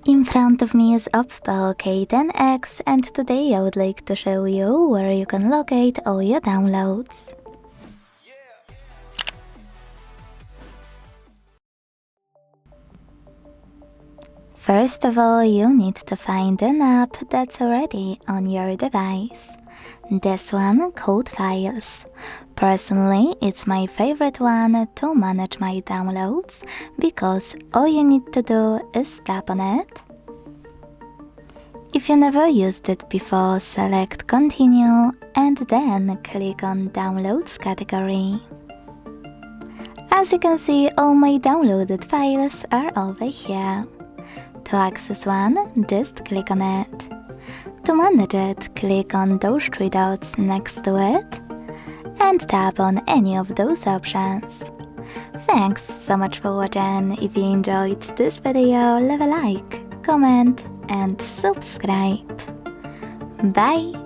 In front of me is OPPO K10x, and today I would like to show you where you can locate all your downloads. First of all, you need to find an app that's already on your device. This one called Files. Personally, it's my favorite one to manage my downloads because all you need to do is tap on it. If you never used it before, select Continue and then click on Downloads category. As you can see, all my downloaded files are over here. To access one, just click on it. To manage it, click on those three dots next to it and tap on any of those options. Thanks so much for watching. If you enjoyed this video, leave a like, comment and subscribe. Bye!